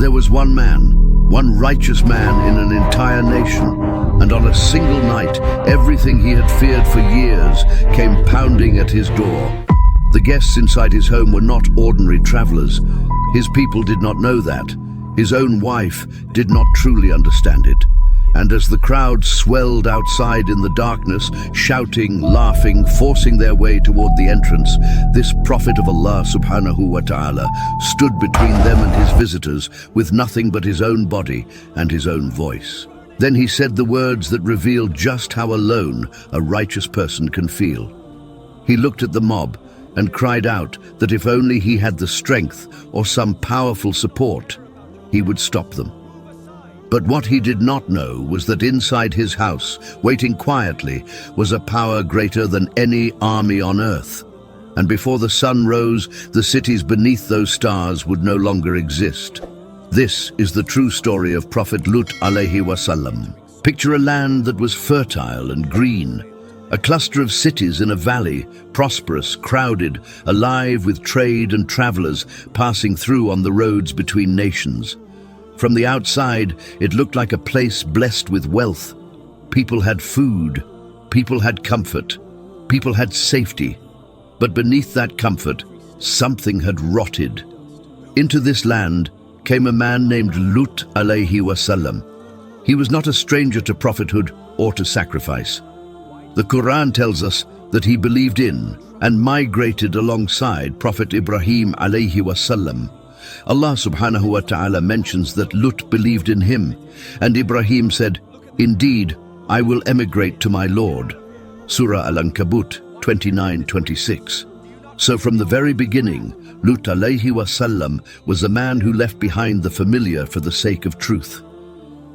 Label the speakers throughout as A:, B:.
A: There was one man, one righteous man in an entire nation, and on a single night, everything he had feared for years came pounding at his door. The guests inside his home were not ordinary travelers. His people did not know that. His own wife did not truly understand it. And as the crowd swelled outside in the darkness, shouting, laughing, forcing their way toward the entrance, this prophet of Allah subhanahu wa ta'ala stood between them and his visitors with nothing but his own body and his own voice. Then he said the words that reveal just how alone a righteous person can feel. He looked at the mob and cried out that if only he had the strength or some powerful support, he would stop them. But what he did not know was that inside his house, waiting quietly, was a power greater than any army on earth. And before the sun rose, the cities beneath those stars would no longer exist. This is the true story of Prophet Lut alayhi wasallam. Picture a land that was fertile and green, a cluster of cities in a valley, prosperous, crowded, alive with trade and travelers passing through on the roads between nations. From the outside, it looked like a place blessed with wealth. People had food, people had comfort, people had safety. But beneath that comfort, something had rotted. Into this land came a man named Lut alayhi wasallam. He was not a stranger to prophethood or to sacrifice. The Quran tells us that he believed in and migrated alongside Prophet Ibrahim alayhi wasallam. Allah subhanahu wa ta'ala mentions that Lut believed in him, and Ibrahim said, "Indeed, I will emigrate to my Lord." Surah Al-Ankabut 29:26. So from the very beginning, Lut alayhi wasallam was a man who left behind the familiar for the sake of truth.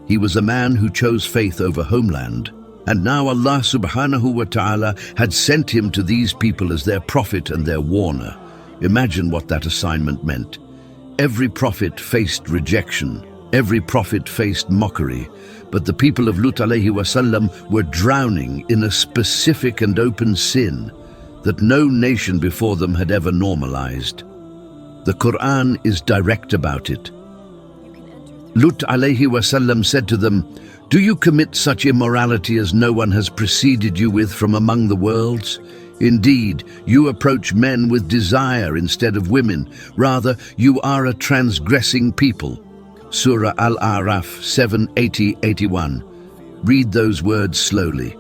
A: He was a man who chose faith over homeland, and now Allah subhanahu wa ta'ala had sent him to these people as their prophet and their warner. Imagine what that assignment meant. Every prophet faced rejection. Every prophet faced mockery. But the people of Lut alayhi wasallam were drowning in a specific and open sin that no nation before them had ever normalized. The Quran is direct about it. Lut alayhi wasallam said to them, "Do you commit such immorality as no one has preceded you with from among the worlds? Indeed, you approach men with desire instead of women. Rather, you are a transgressing people." Surah Al-A'raf 7:80-81. Read those words slowly.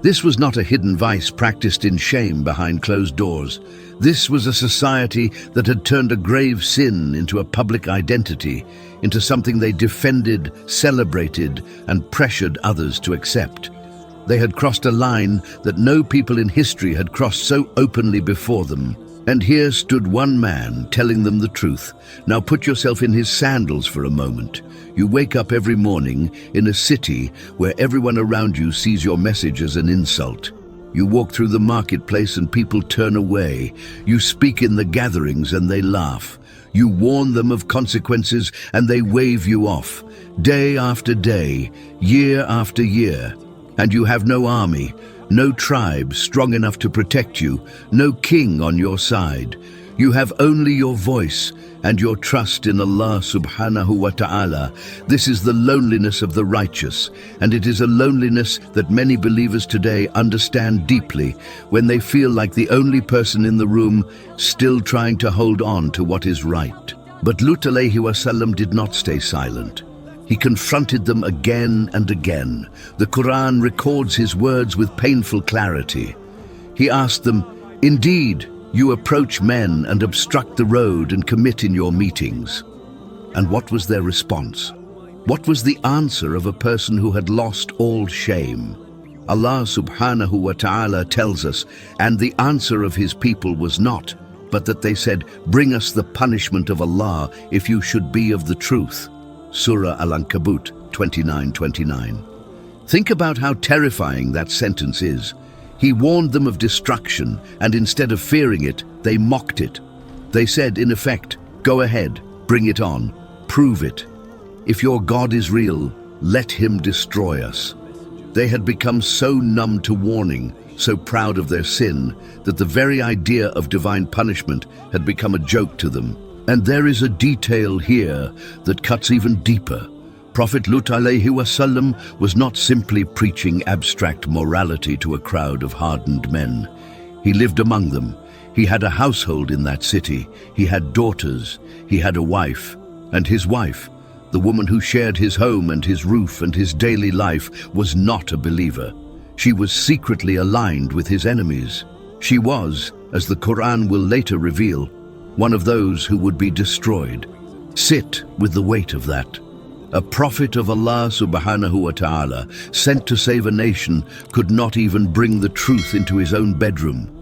A: This was not a hidden vice practiced in shame behind closed doors. This was a society that had turned a grave sin into a public identity, into something they defended, celebrated, and pressured others to accept. They had crossed a line that no people in history had crossed so openly before them. And here stood one man telling them the truth. Now put yourself in his sandals for a moment. You wake up every morning in a city where everyone around you sees your message as an insult. You walk through the marketplace and people turn away. You speak in the gatherings and they laugh. You warn them of consequences and they wave you off. Day after day, year after year. And you have no army, no tribe strong enough to protect you, no king on your side. You have only your voice and your trust in Allah subhanahu wa ta'ala. This is the loneliness of the righteous, and it is a loneliness that many believers today understand deeply when they feel like the only person in the room still trying to hold on to what is right. But Lut alayhi wasallam did not stay silent. He confronted them again and again. The Quran records his words with painful clarity. He asked them, "Indeed, you approach men and obstruct the road and commit in your meetings." And what was their response? What was the answer of a person who had lost all shame? Allah subhanahu wa ta'ala tells us, and the answer of his people was not, but that they said, "Bring us the punishment of Allah if you should be of the truth." Surah Al-Ankabut 29:29. Think about how terrifying that sentence is. He warned them of destruction, and instead of fearing it, they mocked it. They said, in effect, "Go ahead, bring it on, prove it. If your God is real, let him destroy us." They had become so numb to warning, so proud of their sin, that the very idea of divine punishment had become a joke to them. And there is a detail here that cuts even deeper. Prophet Lut alayhi wasallam was not simply preaching abstract morality to a crowd of hardened men. He lived among them. He had a household in that city. He had daughters. He had a wife. And his wife, the woman who shared his home and his roof and his daily life, was not a believer. She was secretly aligned with his enemies. She was, as the Quran will later reveal, one of those who would be destroyed. Sit with the weight of that. A prophet of Allah subhanahu wa ta'ala, sent to save a nation, could not even bring the truth into his own bedroom.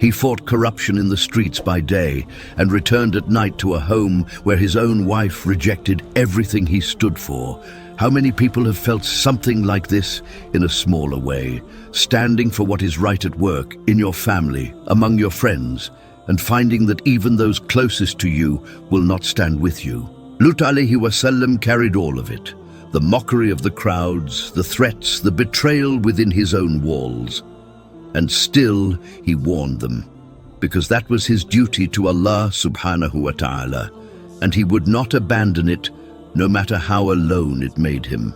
A: He fought corruption in the streets by day and returned at night to a home where his own wife rejected everything he stood for. How many people have felt something like this in a smaller way, standing for what is right at work, in your family, among your friends, and finding that even those closest to you will not stand with you? Lut alayhi wasallam carried all of it. The mockery of the crowds, the threats, the betrayal within his own walls. And still he warned them, because that was his duty to Allah subhanahu wa ta'ala, and he would not abandon it, no matter how alone it made him.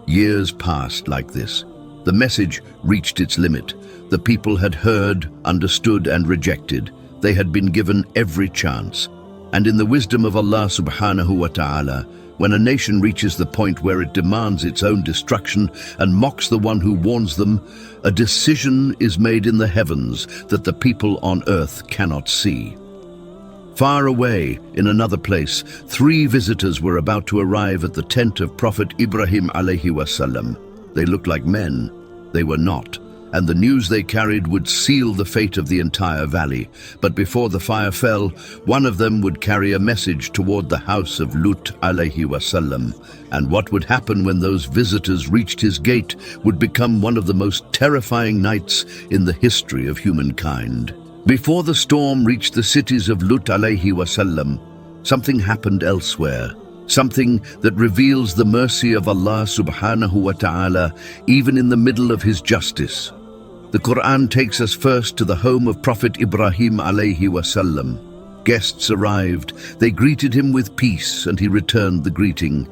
A: Years passed like this. The message reached its limit. The people had heard, understood, and rejected. They had been given every chance. And in the wisdom of Allah subhanahu wa ta'ala, when a nation reaches the point where it demands its own destruction and mocks the one who warns them, a decision is made in the heavens that the people on earth cannot see. Far away, in another place, 3 visitors were about to arrive at the tent of Prophet Ibrahim alayhi wasallam. They looked like men. They were not. And the news they carried would seal the fate of the entire valley. But before the fire fell, one of them would carry a message toward the house of Lut alayhi wasallam. And what would happen when those visitors reached his gate would become one of the most terrifying nights in the history of humankind. Before the storm reached the cities of Lut alayhi wasallam, something happened elsewhere. Something that reveals the mercy of Allah subhanahu wa ta'ala even in the middle of his justice. The Quran takes us first to the home of Prophet Ibrahim alayhi wasallam. Guests arrived. They greeted him with peace, and he returned the greeting.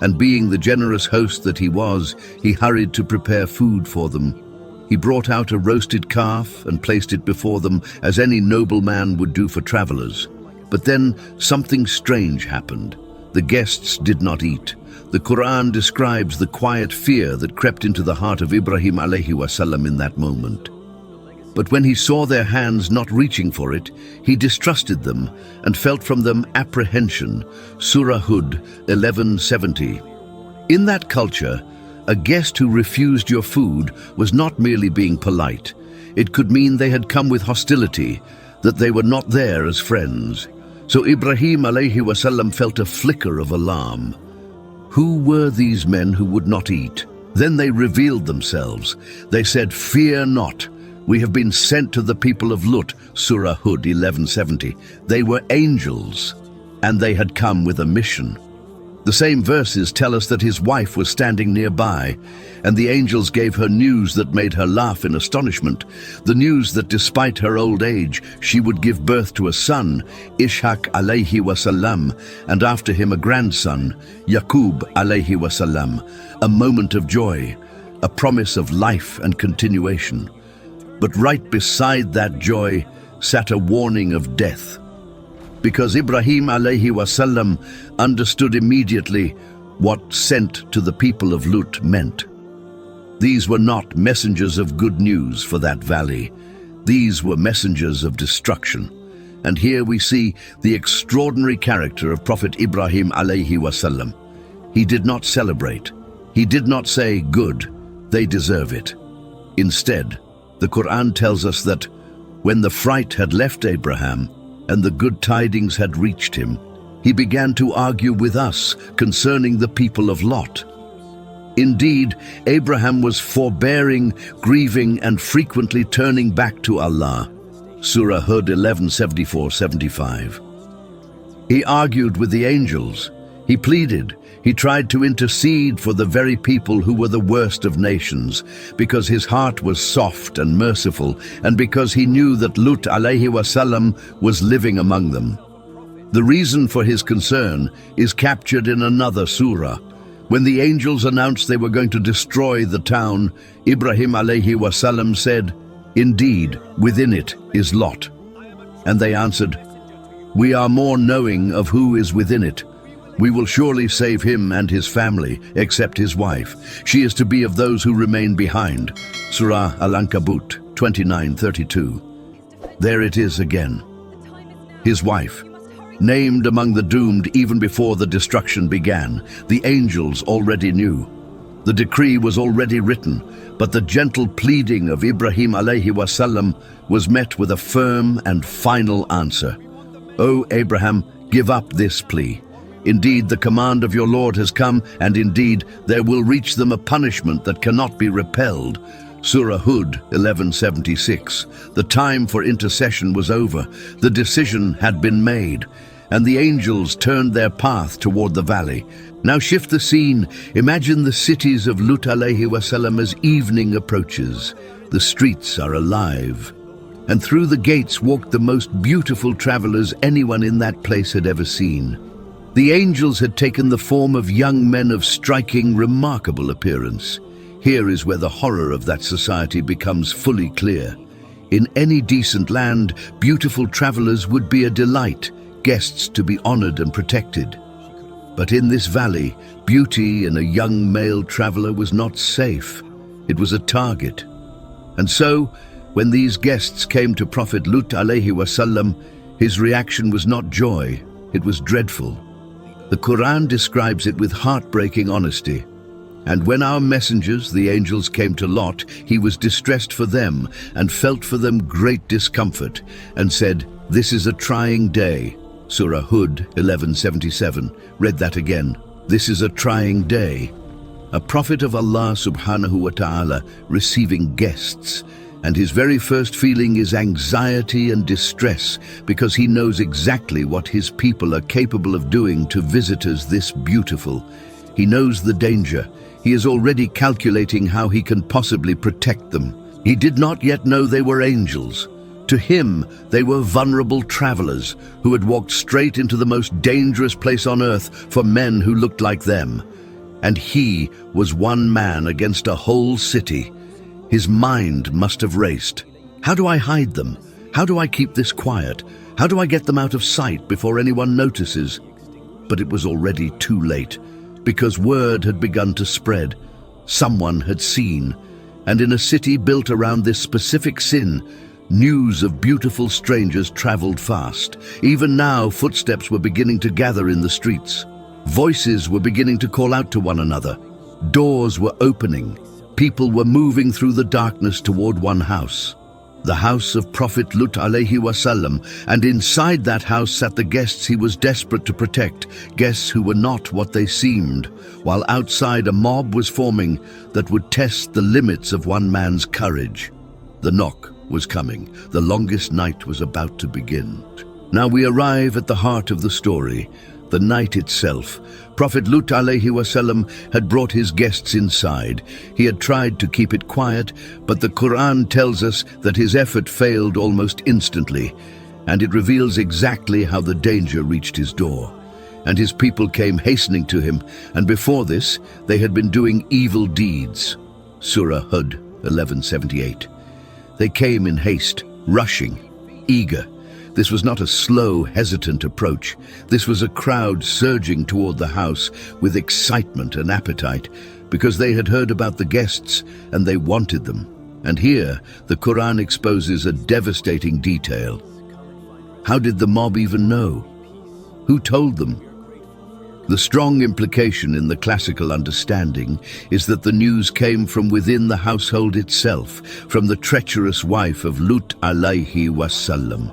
A: And being the generous host that he was, he hurried to prepare food for them. He brought out a roasted calf and placed it before them, as any noble man would do for travelers. But then something strange happened. The guests did not eat. The Quran describes the quiet fear that crept into the heart of Ibrahim alayhi wasallam in that moment. But when he saw their hands not reaching for it, he distrusted them and felt from them apprehension. Surah Hud 11:70. In that culture, a guest who refused your food was not merely being polite. It could mean they had come with hostility, that they were not there as friends. So Ibrahim alayhi wasallam felt a flicker of alarm. Who were these men who would not eat? Then they revealed themselves. They said, "Fear not. We have been sent to the people of Lut." Surah Hud 11:70. They were angels, and they had come with a mission. The same verses tell us that his wife was standing nearby, and the angels gave her news that made her laugh in astonishment. The news that despite her old age, she would give birth to a son, Ishaq alayhi wasallam, and after him a grandson, Yaqub alayhi wasallam. A moment of joy, a promise of life and continuation. But right beside that joy sat a warning of death. Because Ibrahim alayhi wasallam understood immediately what sent to the people of Lut meant. These were not messengers of good news for that valley. These were messengers of destruction. And here we see the extraordinary character of Prophet Ibrahim alayhi wasallam. He did not celebrate. He did not say, "Good, they deserve it." Instead, the Quran tells us that when the fright had left Abraham, and the good tidings had reached him, he began to argue with us concerning the people of Lot. Indeed, Abraham was forbearing, grieving, and frequently turning back to Allah. Surah Hud 11:74-75. He argued with the angels. He pleaded. He tried to intercede for the very people who were the worst of nations, because his heart was soft and merciful, and because he knew that Lut alayhi wasallam was living among them. The reason for his concern is captured in another surah. When the angels announced they were going to destroy the town, Ibrahim alayhi wasallam said, "Indeed, within it is Lot." And they answered, "We are more knowing of who is within it. We will surely save him and his family, except his wife. She is to be of those who remain behind." Surah Al-Ankabut 29:32. There it is again. His wife, named among the doomed even before the destruction began. The angels already knew. The decree was already written, but the gentle pleading of Ibrahim alayhi wasallam was met with a firm and final answer. "O Abraham, give up this plea. Indeed, the command of your Lord has come, and indeed, there will reach them a punishment that cannot be repelled." Surah Hud 11:76. The time for intercession was over. The decision had been made, and the angels turned their path toward the valley. Now shift the scene. Imagine the cities of Lut alayhi wasallam as evening approaches. The streets are alive, and through the gates walked the most beautiful travelers anyone in that place had ever seen. The angels had taken the form of young men of striking, remarkable appearance. Here is where the horror of that society becomes fully clear. In any decent land, beautiful travelers would be a delight, guests to be honored and protected. But in this valley, beauty in a young male traveler was not safe. It was a target. And so, when these guests came to Prophet Lut alayhi wasallam, his reaction was not joy, it was dreadful. The Quran describes it with heartbreaking honesty. And when our messengers, the angels, came to Lot, he was distressed for them and felt for them great discomfort, and said, "This is a trying day." Surah Hud 11:77. Read that again. This is a trying day. A prophet of Allah subhanahu wa ta'ala receiving guests, and his very first feeling is anxiety and distress because he knows exactly what his people are capable of doing to visitors this beautiful. He knows the danger. He is already calculating how he can possibly protect them. He did not yet know they were angels. To him, they were vulnerable travelers who had walked straight into the most dangerous place on earth for men who looked like them. And he was one man against a whole city. His mind must have raced. How do I hide them? How do I keep this quiet? How do I get them out of sight before anyone notices? But it was already too late, because word had begun to spread. Someone had seen, and in a city built around this specific sin, news of beautiful strangers traveled fast. Even now, footsteps were beginning to gather in the streets. Voices were beginning to call out to one another. Doors were opening. People were moving through the darkness toward one house, the house of Prophet Lut alayhi wasallam, and inside that house sat the guests he was desperate to protect, guests who were not what they seemed, while outside a mob was forming that would test the limits of one man's courage. The knock was coming. The longest night was about to begin. Now we arrive at the heart of the story, the night itself. Prophet Lut alayhi wasallam had brought his guests inside. He had tried to keep it quiet, but the Quran tells us that his effort failed almost instantly, and it reveals exactly how the danger reached his door. And his people came hastening to him, and before this, they had been doing evil deeds. Surah Hud 11:78. They came in haste, rushing, eager. This was not a slow, hesitant approach. This was a crowd surging toward the house with excitement and appetite, because they had heard about the guests and they wanted them. And here, the Quran exposes a devastating detail. How did the mob even know? Who told them? The strong implication in the classical understanding is that the news came from within the household itself, from the treacherous wife of Lut alayhi wasallam.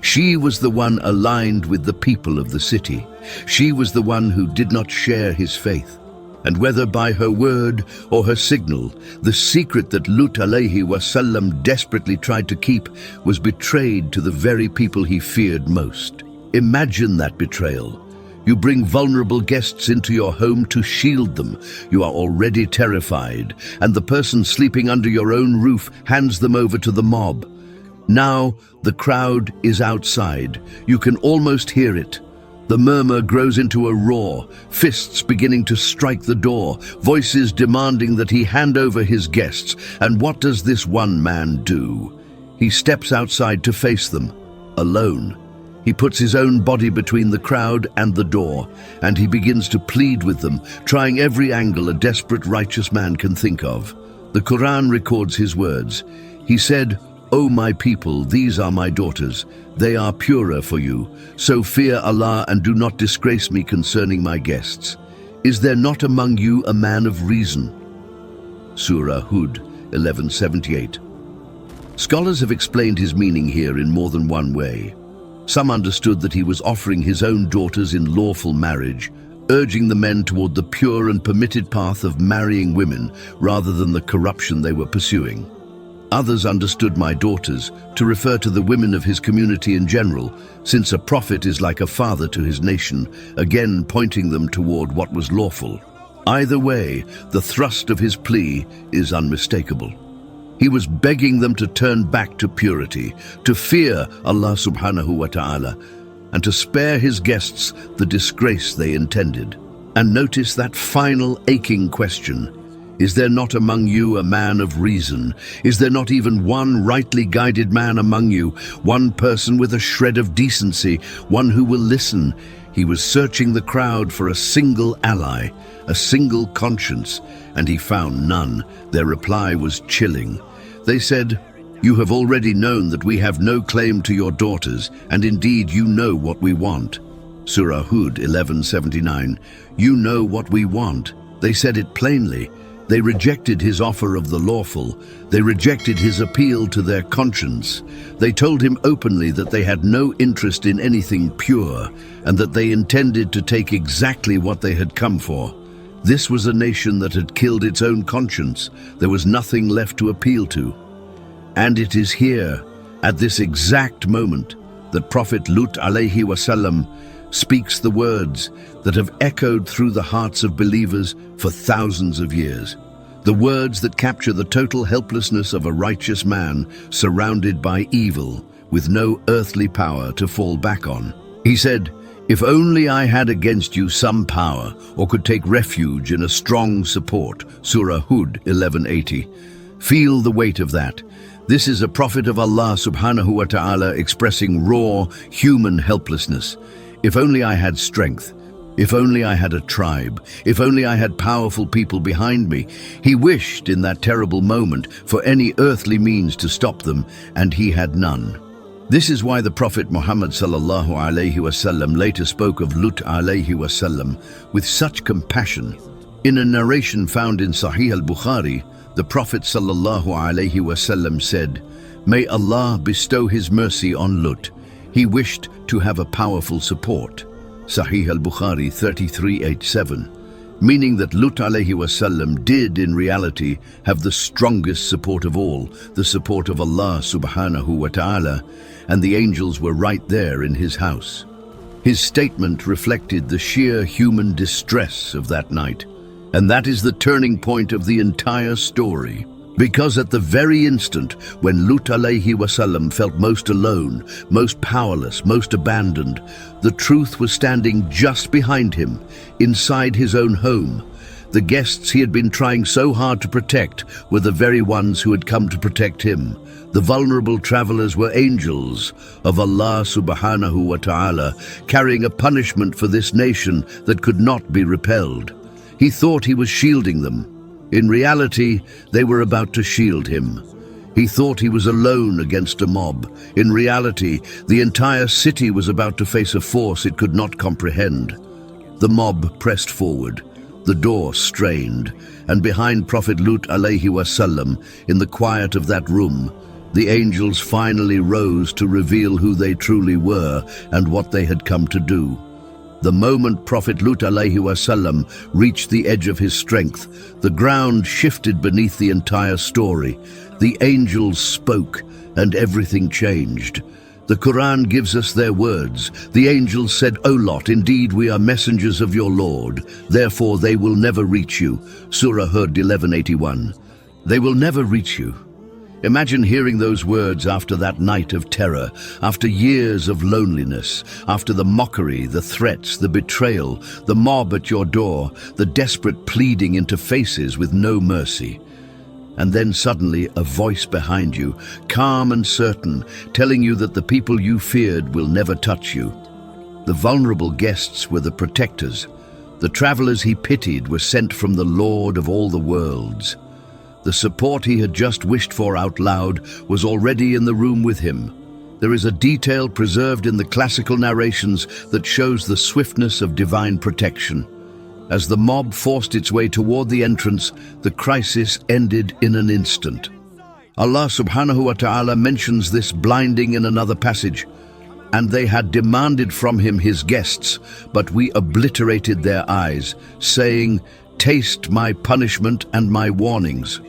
A: She was the one aligned with the people of the city. She was the one who did not share his faith. And whether by her word or her signal, the secret that Lut alayhi wasallam desperately tried to keep was betrayed to the very people he feared most. Imagine that betrayal. You bring vulnerable guests into your home to shield them. You are already terrified, and the person sleeping under your own roof hands them over to the mob. Now the crowd is outside. You can almost hear it. The murmur grows into a roar, fists beginning to strike the door, voices demanding that he hand over his guests. And what does this one man do? He steps outside to face them, alone. He puts his own body between the crowd and the door, and he begins to plead with them, trying every angle a desperate righteous man can think of. The Quran records his words. He said, "O my people, these are my daughters. They are purer for you. So fear Allah and do not disgrace me concerning my guests. Is there not among you a man of reason?" Surah Hud 1178. Scholars have explained his meaning here in more than one way. Some understood that he was offering his own daughters in lawful marriage, urging the men toward the pure and permitted path of marrying women rather than the corruption they were pursuing. Others understood my daughters to refer to the women of his community in general, since a prophet is like a father to his nation, again pointing them toward what was lawful. Either way, the thrust of his plea is unmistakable. He was begging them to turn back to purity, to fear Allah subhanahu wa ta'ala, and to spare his guests the disgrace they intended. And notice that final aching question. Is there not among you a man of reason? Is there not even one rightly guided man among you, one person with a shred of decency, one who will listen? He was searching the crowd for a single ally, a single conscience, and he found none. Their reply was chilling. They said, "You have already known that we have no claim to your daughters, and indeed you know what we want." Surah Hud 1179. You know what we want. They said it plainly. They rejected his offer of the lawful. They rejected his appeal to their conscience. They told him openly that they had no interest in anything pure, and that they intended to take exactly what they had come for. This was a nation that had killed its own conscience. There was nothing left to appeal to. And it is here, at this exact moment, that Prophet Lut alayhi wasallam speaks the words that have echoed through the hearts of believers for thousands of years. The words that capture the total helplessness of a righteous man surrounded by evil, with no earthly power to fall back on. He said, "If only I had against you some power, or could take refuge in a strong support." Surah Hud 1180. Feel the weight of that. This is a prophet of Allah subhanahu wa ta'ala expressing raw, human helplessness. If only I had strength. If only I had a tribe. If only I had powerful people behind me. He wished in that terrible moment for any earthly means to stop them, and he had none. This is why the Prophet Muhammad sallallahu alayhi wasallam later spoke of Lut alayhi wasallam with such compassion. In a narration found in Sahih al-Bukhari, the Prophet sallallahu alayhi wasallam said, "May Allah bestow his mercy on Lut. He wished to have a powerful support." Sahih al-Bukhari 3387, meaning that Lut alayhi wasallam did in reality have the strongest support of all, the support of Allah subhanahu wa ta'ala, and the angels were right there in his house. His statement reflected the sheer human distress of that night, and that is the turning point of the entire story. Because at the very instant when Lut alayhi wasallam felt most alone, most powerless, most abandoned, the truth was standing just behind him, inside his own home. The guests he had been trying so hard to protect were the very ones who had come to protect him. The vulnerable travelers were angels of Allah subhanahu wa ta'ala, carrying a punishment for this nation that could not be repelled. He thought he was shielding them. In reality, they were about to shield him. He thought he was alone against a mob. In reality, the entire city was about to face a force it could not comprehend. The mob pressed forward, the door strained, and behind Prophet Lut alayhi wasallam, in the quiet of that room, the angels finally rose to reveal who they truly were and what they had come to do. The moment Prophet Lut alayhi wasallam reached the edge of his strength, the ground shifted beneath the entire story. The angels spoke, and everything changed. The Quran gives us their words. The angels said, "O Lot, indeed we are messengers of your Lord, therefore they will never reach you." Surah Hud 1181. They will never reach you. Imagine hearing those words after that night of terror, after years of loneliness, after the mockery, the threats, the betrayal, the mob at your door, the desperate pleading into faces with no mercy. And then suddenly a voice behind you, calm and certain, telling you that the people you feared will never touch you. The vulnerable guests were the protectors. The travelers he pitied were sent from the Lord of all the worlds. The support he had just wished for out loud was already in the room with him. There is a detail preserved in the classical narrations that shows the swiftness of divine protection. As the mob forced its way toward the entrance, the crisis ended in an instant. Allah subhanahu wa ta'ala mentions this blinding in another passage. And they had demanded from him his guests, but we obliterated their eyes, saying, "Taste my punishment and my warnings."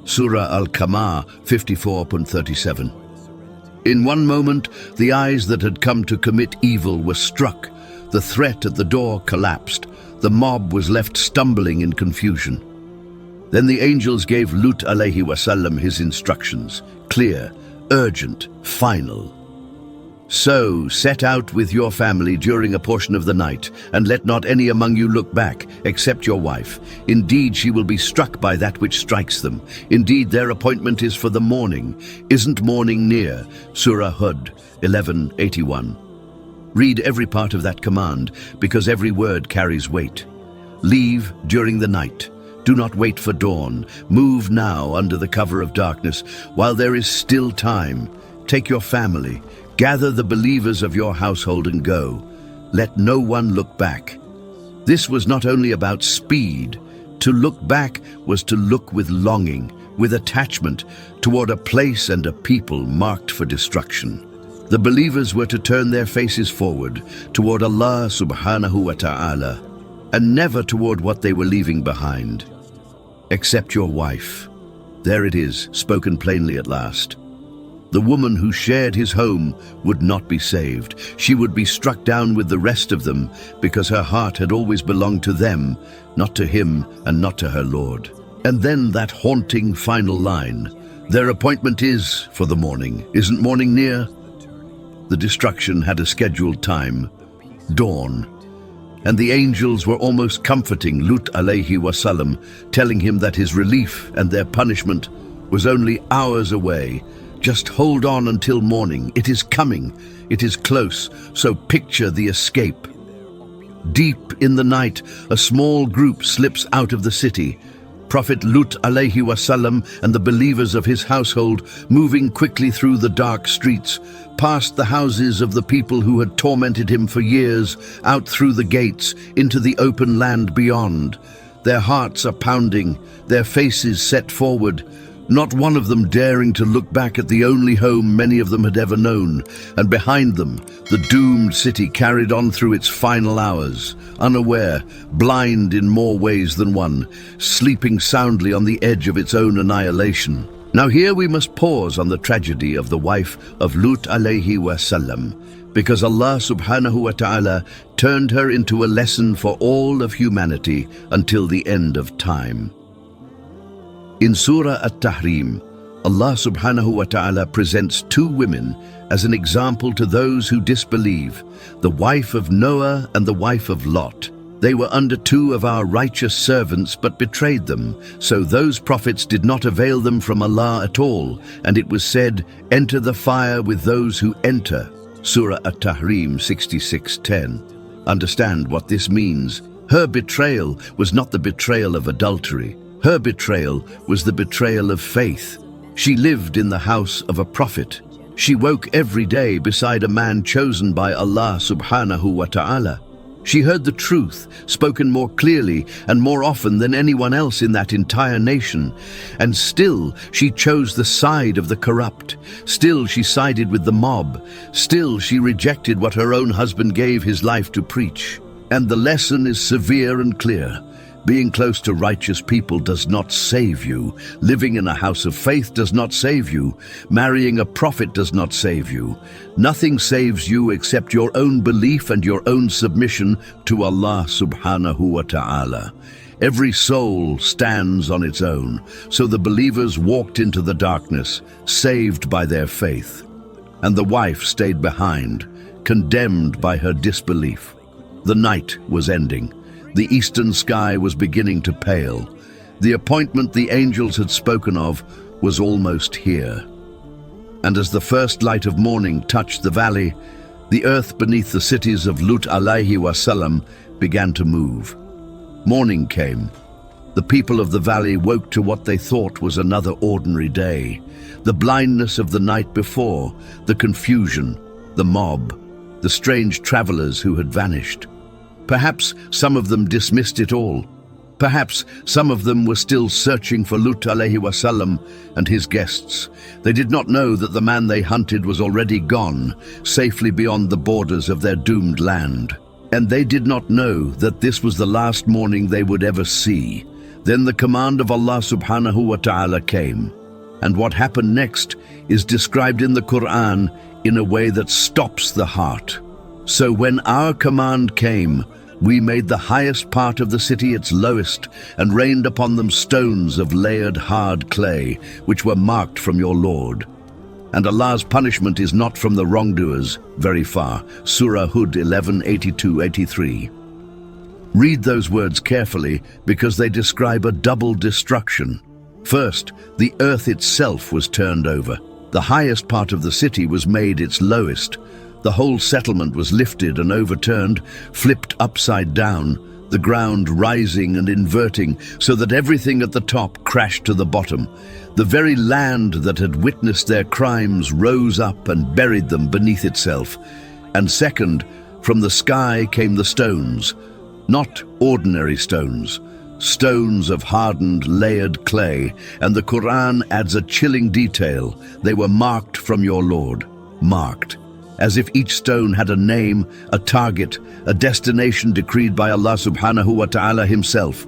A: Surah Al-Qamar 54:37. In one moment, the eyes that had come to commit evil were struck. The threat at the door collapsed. The mob was left stumbling in confusion. Then the angels gave Lut alayhi wasallam his instructions, clear, urgent, final. So set out with your family during a portion of the night, and let not any among you look back, except your wife. Indeed, she will be struck by that which strikes them. Indeed, their appointment is for the morning. Isn't morning near? Surah Hud 11:81. Read every part of that command, because every word carries weight. Leave during the night. Do not wait for dawn. Move now under the cover of darkness, while there is still time. Take your family. Gather the believers of your household and go. Let no one look back. This was not only about speed. To look back was to look with longing, with attachment, toward a place and a people marked for destruction. The believers were to turn their faces forward, toward Allah subhanahu wa ta'ala, and never toward what they were leaving behind. Except your wife. There it is, spoken plainly at last. The woman who shared his home would not be saved. She would be struck down with the rest of them, because her heart had always belonged to them, not to him and not to her Lord. And then that haunting final line, their appointment is for the morning. Isn't morning near? The destruction had a scheduled time, dawn. And the angels were almost comforting Lut alayhi wasallam, telling him that his relief and their punishment was only hours away. Just hold on until morning. It is coming. It is close. So picture the escape. Deep in the night, a small group slips out of the city. Prophet Lut alayhi wasallam and the believers of his household, moving quickly through the dark streets, past the houses of the people who had tormented him for years, out through the gates, into the open land beyond. Their hearts are pounding, their faces set forward, not one of them daring to look back at the only home many of them had ever known, and behind them, the doomed city carried on through its final hours, unaware, blind in more ways than one, sleeping soundly on the edge of its own annihilation. Now here we must pause on the tragedy of the wife of Lut alayhi wasallam, because Allah subhanahu wa ta'ala turned her into a lesson for all of humanity until the end of time. In Surah At-Tahrim, Allah subhanahu wa ta'ala presents two women as an example to those who disbelieve, the wife of Noah and the wife of Lot. They were under two of our righteous servants but betrayed them, so those prophets did not avail them from Allah at all, and it was said, "Enter the fire with those who enter." Surah At-Tahrim 66:10. Understand what this means. Her betrayal was not the betrayal of adultery. Her betrayal was the betrayal of faith. She lived in the house of a prophet. She woke every day beside a man chosen by Allah subhanahu wa ta'ala. She heard the truth, spoken more clearly and more often than anyone else in that entire nation. And still she chose the side of the corrupt. Still she sided with the mob. Still she rejected what her own husband gave his life to preach. And the lesson is severe and clear. Being close to righteous people does not save you. Living in a house of faith does not save you. Marrying a prophet does not save you. Nothing saves you except your own belief and your own submission to Allah subhanahu wa ta'ala. Every soul stands on its own. So the believers walked into the darkness, saved by their faith. And the wife stayed behind, condemned by her disbelief. The night was ending. The eastern sky was beginning to pale. The appointment the angels had spoken of was almost here. And as the first light of morning touched the valley, the earth beneath the cities of Lut alayhi wasallam began to move. Morning came. The people of the valley woke to what they thought was another ordinary day. The blindness of the night before, the confusion, the mob, the strange travelers who had vanished. Perhaps some of them dismissed it all. Perhaps some of them were still searching for Lut alayhi wasallam and his guests. They did not know that the man they hunted was already gone, safely beyond the borders of their doomed land. And they did not know that this was the last morning they would ever see. Then the command of Allah subhanahu wa ta'ala came. And what happened next is described in the Quran in a way that stops the heart. So when our command came, we made the highest part of the city its lowest, and rained upon them stones of layered hard clay, which were marked from your Lord. And Allah's punishment is not from the wrongdoers, very far. Surah Hud 11:82-83. Read those words carefully, because they describe a double destruction. First, the earth itself was turned over. The highest part of the city was made its lowest. The whole settlement was lifted and overturned, flipped upside down, the ground rising and inverting so that everything at the top crashed to the bottom. The very land that had witnessed their crimes rose up and buried them beneath itself. And second, from the sky came the stones, not ordinary stones, stones of hardened, layered clay, and the Quran adds a chilling detail. They were marked from your Lord, marked, as if each stone had a name, a target, a destination decreed by Allah subhanahu wa ta'ala himself.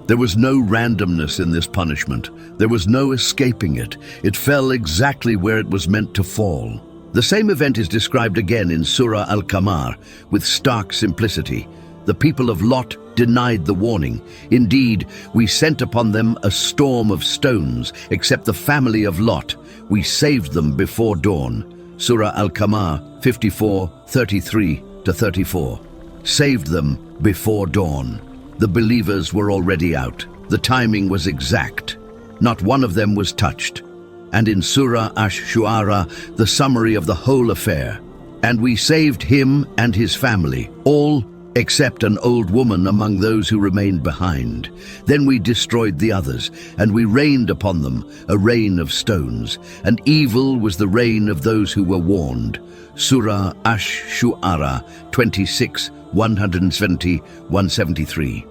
A: There was no randomness in this punishment. There was no escaping it. It fell exactly where it was meant to fall. The same event is described again in Surah Al-Qamar with stark simplicity. The people of Lot denied the warning. Indeed, we sent upon them a storm of stones, except the family of Lot. We saved them before dawn. Surah Al-Qamar 54:33-34. Saved them before dawn. The believers were already out. The timing was exact. Not one of them was touched. And in Surah Ash-Shu'ara, the summary of the whole affair. And we saved him and his family, all except an old woman among those who remained behind. Then we destroyed the others, and we rained upon them a rain of stones, and evil was the rain of those who were warned. Surah Ash-Shu'ara 26:170-173.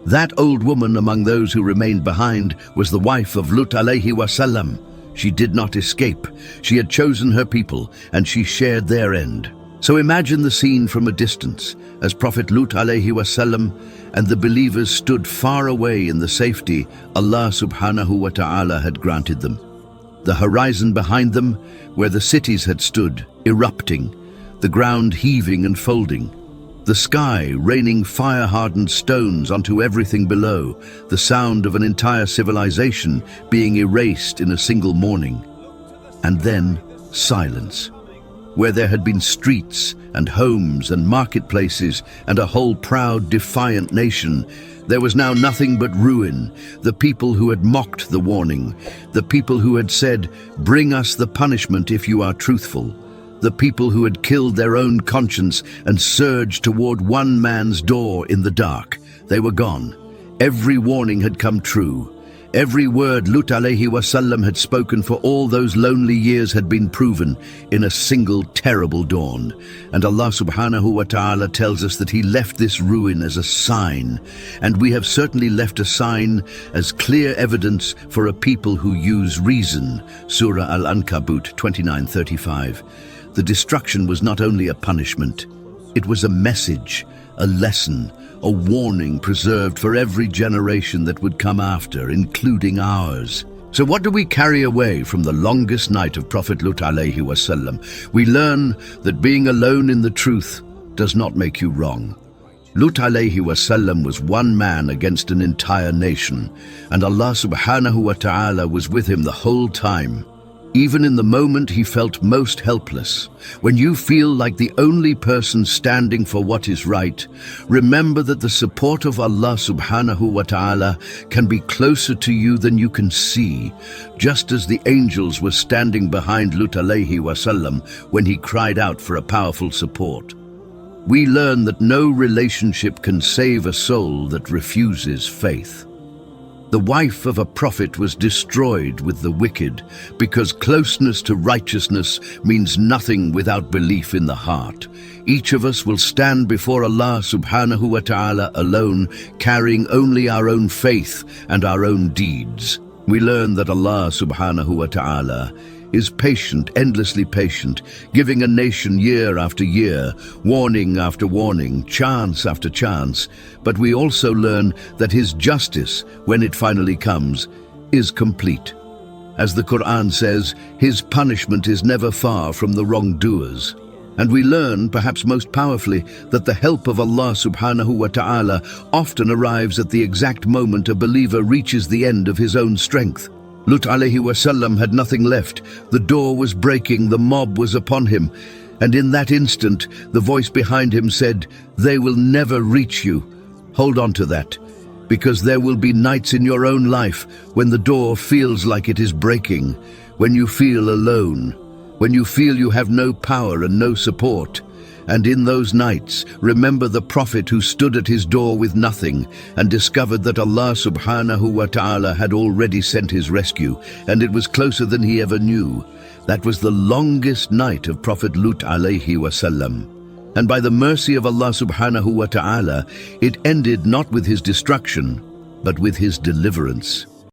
A: That old woman among those who remained behind was the wife of Lut alayhi wasallam. She did not escape. She had chosen her people, and she shared their end. So imagine the scene from a distance, as Prophet Lut alayhi wasallam and the believers stood far away in the safety Allah subhanahu wa ta'ala had granted them. The horizon behind them, where the cities had stood, erupting, the ground heaving and folding, the sky raining fire-hardened stones onto everything below, the sound of an entire civilization being erased in a single morning. And then silence. Where there had been streets and homes and marketplaces and a whole proud, defiant nation, there was now nothing but ruin. The people who had mocked the warning, the people who had said, "Bring us the punishment if you are truthful," the people who had killed their own conscience and surged toward one man's door in the dark. They were gone. Every warning had come true. Every word Lut alayhi wasallam had spoken for all those lonely years had been proven in a single terrible dawn. And Allah subhanahu wa ta'ala tells us that He left this ruin as a sign, and we have certainly left a sign as clear evidence for a people who use reason. Surah Al-Ankabut 29:35. The destruction was not only a punishment, it was a message, a lesson, a warning preserved for every generation that would come after, including ours. So what do we carry away from the longest night of Prophet Lut alayhi wasallam? We learn that being alone in the truth does not make you wrong. Lut alayhi wasallam was one man against an entire nation, and Allah subhanahu wa ta'ala was with him the whole time. Even in the moment he felt most helpless, when you feel like the only person standing for what is right, remember that the support of Allah subhanahu wa ta'ala can be closer to you than you can see, just as the angels were standing behind Lut alayhi wasallam when he cried out for a powerful support. We learn that no relationship can save a soul that refuses faith. The wife of a prophet was destroyed with the wicked because closeness to righteousness means nothing without belief in the heart. Each of us will stand before Allah subhanahu wa ta'ala alone, carrying only our own faith and our own deeds. We learn that Allah subhanahu wa ta'ala is patient, endlessly patient, giving a nation year after year, warning after warning, chance after chance. But we also learn that His justice, when it finally comes, is complete. As the Quran says, His punishment is never far from the wrongdoers. And we learn, perhaps most powerfully, that the help of Allah subhanahu wa ta'ala often arrives at the exact moment a believer reaches the end of his own strength. Lut alayhi wasallam had nothing left. The door was breaking, the mob was upon him, and in that instant the voice behind him said, "They will never reach you." Hold on to that, because there will be nights in your own life when the door feels like it is breaking, when you feel alone, when you feel you have no power and no support. And in those nights, remember the Prophet who stood at his door with nothing and discovered that Allah subhanahu wa ta'ala had already sent his rescue, and it was closer than he ever knew. That was the longest night of Prophet Lut alayhi wasallam. And by the mercy of Allah subhanahu wa ta'ala, it ended not with his destruction, but with his deliverance.